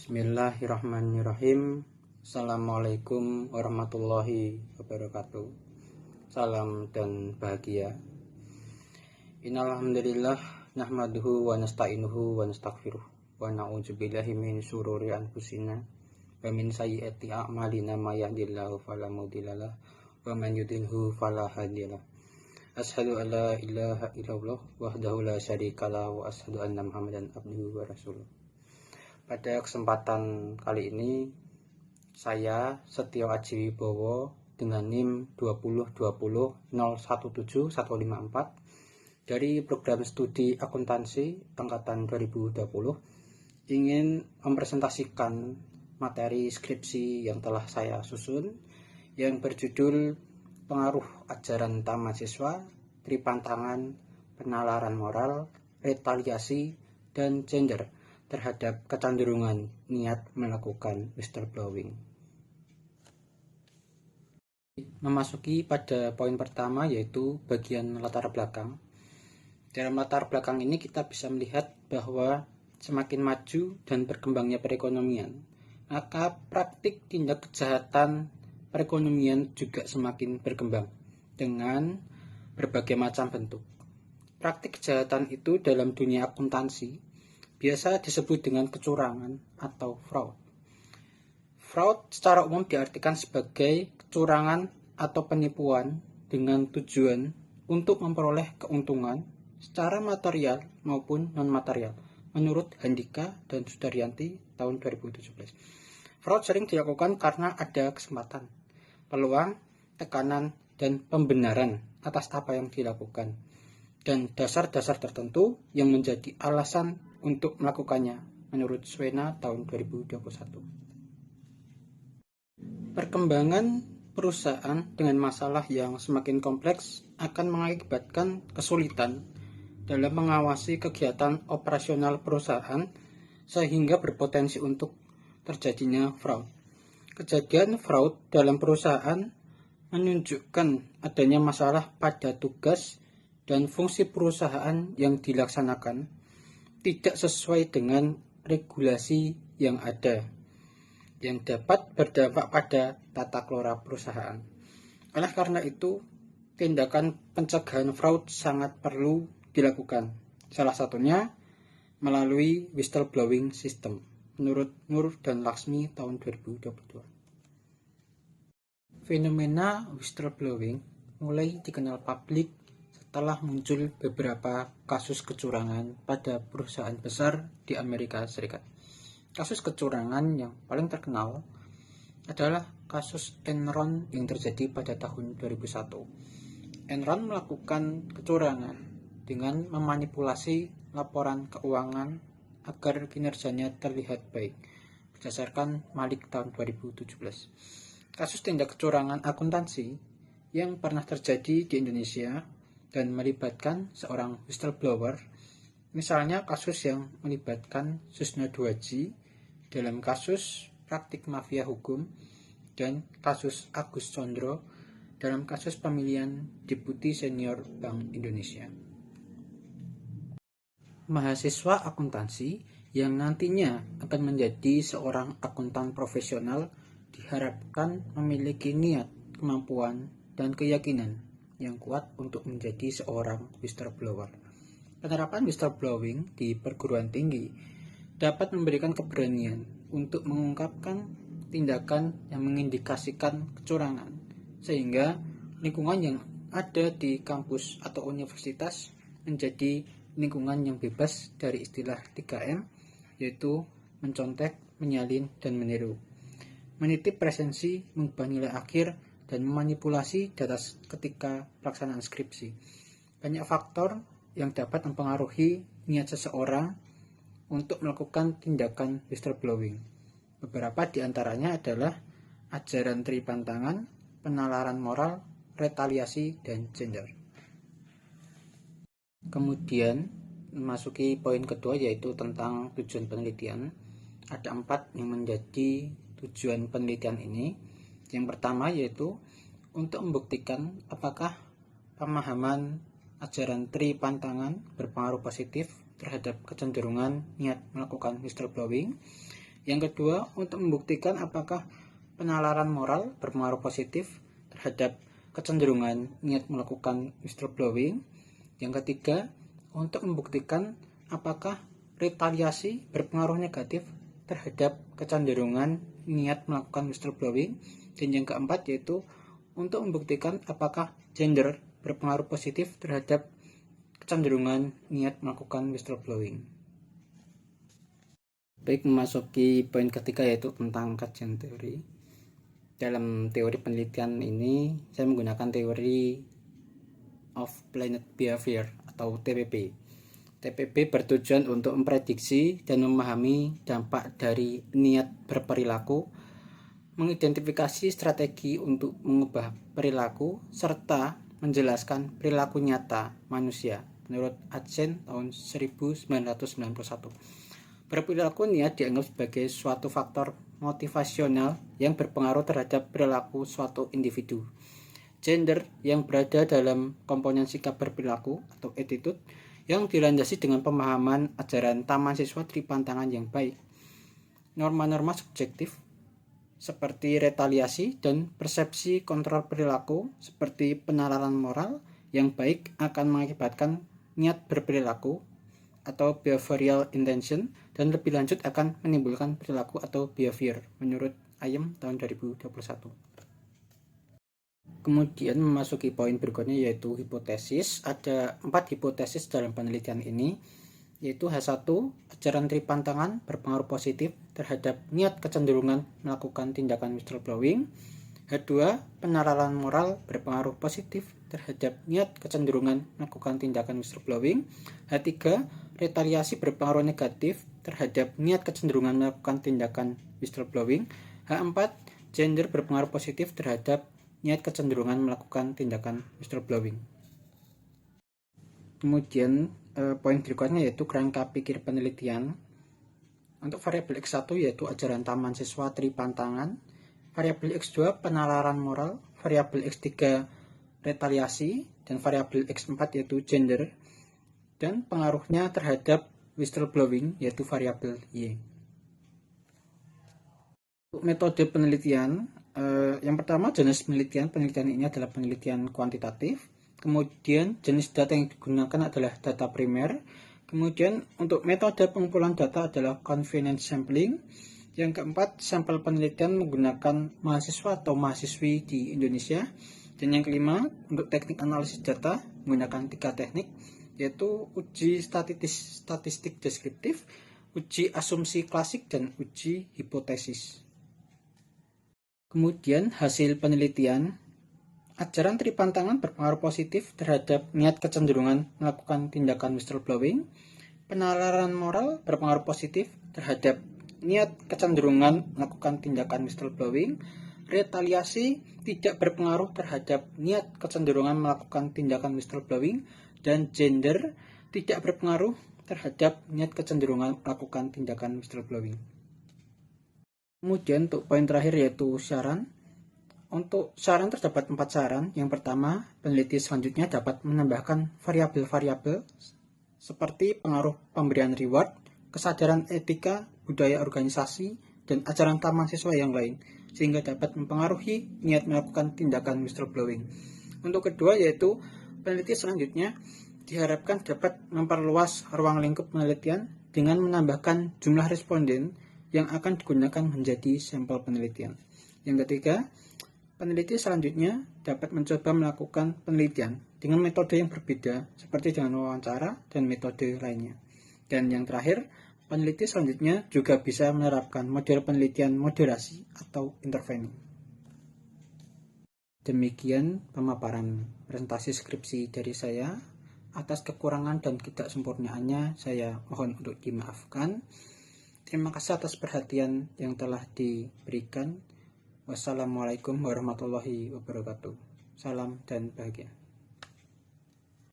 Bismillahirrahmanirrahim. Assalamualaikum warahmatullahi wabarakatuh. Salam dan bahagia. Innalhamdulillah nahmaduhu wa nasta'inuhu wa nastaghfiruh wa na'udzubillahi min syururi anfusina wa min sayyiati a'malina may yahdihillahu fala mudhillalah wa man yudhlilhu fala hadiyalah. Asyhadu an la ilaha illallah wahdahu la syarikalah wa asyhadu anna Muhammadan abduhu wa rasuluh. Pada kesempatan kali ini, saya Setio Aji Wibowo dengan NIM 2020017154 dari program studi akuntansi angkatan 2020 ingin mempresentasikan materi skripsi yang telah saya susun yang berjudul Pengaruh Ajaran Taman Siswa, Tripantangan, Penalaran Moral, Retaliasi, dan Gender terhadap kecenderungan niat melakukan whistleblowing. Memasuki pada poin pertama, yaitu bagian latar belakang. Dalam latar belakang ini kita bisa melihat bahwa semakin maju dan berkembangnya perekonomian, maka praktik tindak kejahatan perekonomian juga semakin berkembang dengan berbagai macam bentuk. Praktik kejahatan itu dalam dunia akuntansi biasa disebut dengan kecurangan atau fraud. Fraud secara umum diartikan sebagai kecurangan atau penipuan dengan tujuan untuk memperoleh keuntungan secara material maupun non-material, menurut Handika dan Sudaryanti tahun 2017. Fraud sering dilakukan karena ada kesempatan, peluang, tekanan, dan pembenaran atas apa yang dilakukan, dan dasar-dasar tertentu yang menjadi alasan untuk melakukannya, menurut Swena tahun 2021. Perkembangan perusahaan dengan masalah yang semakin kompleks akan mengakibatkan kesulitan dalam mengawasi kegiatan operasional perusahaan sehingga berpotensi untuk terjadinya fraud. Kejadian fraud dalam perusahaan menunjukkan adanya masalah pada tugas dan fungsi perusahaan yang dilaksanakan tidak sesuai dengan regulasi yang ada, yang dapat berdampak pada tata kelola perusahaan. Oleh karena itu, tindakan pencegahan fraud sangat perlu dilakukan. Salah satunya melalui whistleblowing system, menurut Nur dan Laksmi tahun 2022. Fenomena whistleblowing mulai dikenal publik setelah muncul beberapa kasus kecurangan pada perusahaan besar di Amerika Serikat. Kasus kecurangan yang paling terkenal adalah kasus Enron yang terjadi pada tahun 2001. Enron melakukan kecurangan dengan memanipulasi laporan keuangan agar kinerjanya terlihat baik, berdasarkan Malik tahun 2017. Kasus tindak kecurangan akuntansi yang pernah terjadi di Indonesia dan melibatkan seorang whistleblower, misalnya kasus yang melibatkan Susno Duaji dalam kasus praktik mafia hukum dan kasus Agus Condro dalam kasus pemilihan Deputi Senior Bank Indonesia. Mahasiswa akuntansi yang nantinya akan menjadi seorang akuntan profesional diharapkan memiliki niat, kemampuan, dan keyakinan yang kuat untuk menjadi seorang whistleblower. Penerapan whistleblowing di perguruan tinggi dapat memberikan keberanian untuk mengungkapkan tindakan yang mengindikasikan kecurangan, sehingga lingkungan yang ada di kampus atau universitas menjadi lingkungan yang bebas dari istilah 3M, yaitu mencontek, menyalin, dan meniru, menitip presensi, mengubah nilai akhir, dan memanipulasi data ketika pelaksanaan skripsi. Banyak faktor yang dapat mempengaruhi niat seseorang untuk melakukan tindakan whistleblowing. Beberapa di antaranya adalah ajaran tripantangan, penalaran moral, retaliasi, dan gender. Kemudian memasuki poin kedua, yaitu tentang tujuan penelitian. Ada 4 yang menjadi tujuan penelitian ini. Yang pertama yaitu untuk membuktikan apakah pemahaman ajaran tripantangan berpengaruh positif terhadap kecenderungan niat melakukan whistleblowing. Yang kedua, untuk membuktikan apakah penalaran moral berpengaruh positif terhadap kecenderungan niat melakukan whistleblowing. Yang ketiga, untuk membuktikan apakah retaliasi berpengaruh negatif terhadap kecenderungan niat melakukan whistleblowing. Dan yang keempat yaitu untuk membuktikan apakah gender berpengaruh positif terhadap kecenderungan niat melakukan whistleblowing. Baik, memasuki poin ketiga yaitu tentang kajian teori. Dalam teori penelitian ini saya menggunakan teori of Planet Behavior atau TPB. TPB bertujuan untuk memprediksi dan memahami dampak dari niat berperilaku, mengidentifikasi strategi untuk mengubah perilaku, serta menjelaskan perilaku nyata manusia menurut Achen tahun 1991. Berperilaku niat dianggap sebagai suatu faktor motivasional yang berpengaruh terhadap perilaku suatu individu. Gender yang berada dalam komponen sikap berperilaku atau attitude yang dilandasi dengan pemahaman ajaran taman siswa Tripantangan yang baik. Norma-norma subjektif seperti retaliasi dan persepsi kontrol perilaku seperti penalaran moral yang baik akan mengakibatkan niat berperilaku atau behavioral intention, dan lebih lanjut akan menimbulkan perilaku atau behavior menurut Ayem tahun 2021. Kemudian memasuki poin berikutnya yaitu hipotesis. Ada 4 hipotesis dalam penelitian ini, yaitu H1, ajaran Tripantangan berpengaruh positif terhadap niat kecenderungan melakukan tindakan whistleblowing. H2, penalaran moral berpengaruh positif terhadap niat kecenderungan melakukan tindakan whistleblowing. H3, retaliasi berpengaruh negatif terhadap niat kecenderungan melakukan tindakan whistleblowing. H4, gender berpengaruh positif terhadap niat kecenderungan melakukan tindakan whistleblowing. Kemudian poin berikutnya yaitu kerangka pikir penelitian. Untuk variabel X1 yaitu ajaran taman siswa Tripantangan, variabel X2 penalaran moral, variabel X3 retaliasi, dan variabel X4 yaitu gender, dan pengaruhnya terhadap whistleblowing yaitu variabel Y. Untuk metode penelitian, yang pertama jenis penelitian ini adalah penelitian kuantitatif. Kemudian jenis data yang digunakan adalah data primer. Kemudian untuk metode pengumpulan data adalah convenience sampling. Yang keempat, sampel penelitian menggunakan mahasiswa atau mahasiswi di Indonesia. Dan yang kelima, untuk teknik analisis data menggunakan 3 teknik, yaitu uji statistik deskriptif, uji asumsi klasik, dan uji hipotesis. Kemudian hasil penelitian, ajaran Tripantangan berpengaruh positif terhadap niat kecenderungan melakukan tindakan whistleblowing. Penalaran moral berpengaruh positif terhadap niat kecenderungan melakukan tindakan whistleblowing. Retaliasi tidak berpengaruh terhadap niat kecenderungan melakukan tindakan whistleblowing. Dan gender tidak berpengaruh terhadap niat kecenderungan melakukan tindakan whistleblowing. Kemudian untuk poin terakhir yaitu saran. Untuk saran terdapat 4 saran. Yang pertama, peneliti selanjutnya dapat menambahkan variabel-variabel seperti pengaruh pemberian reward, kesadaran etika, budaya organisasi, dan ajaran taman siswa yang lain, sehingga dapat mempengaruhi niat melakukan tindakan whistleblowing. Untuk kedua yaitu peneliti selanjutnya diharapkan dapat memperluas ruang lingkup penelitian dengan menambahkan jumlah responden yang akan digunakan menjadi sampel penelitian. Yang ketiga, peneliti selanjutnya dapat mencoba melakukan penelitian dengan metode yang berbeda seperti dengan wawancara dan metode lainnya. Dan yang terakhir, peneliti selanjutnya juga bisa menerapkan model penelitian moderasi atau intervening. Demikian pemaparan presentasi skripsi dari saya. Atas kekurangan dan ketidaksempurnaannya saya mohon untuk dimaafkan. Terima kasih atas perhatian yang telah diberikan. Wassalamualaikum warahmatullahi wabarakatuh. Salam dan bahagia.